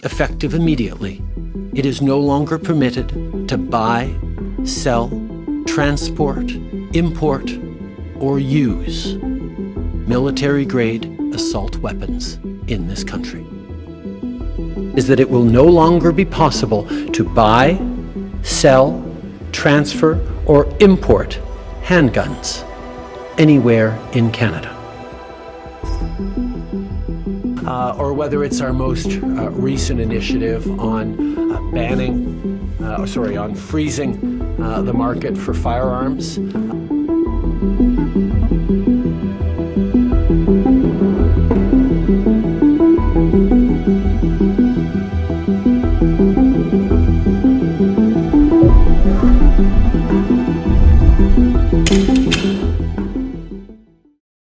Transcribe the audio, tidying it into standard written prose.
effective immediately, it is no longer permitted to buy, sell, transport, import, or use military-grade assault weapons in this country. Is that it will no longer be possible to buy, sell, transfer, or import handguns anywhere in Canada. Or whether it's our most recent initiative on on freezing the market for firearms.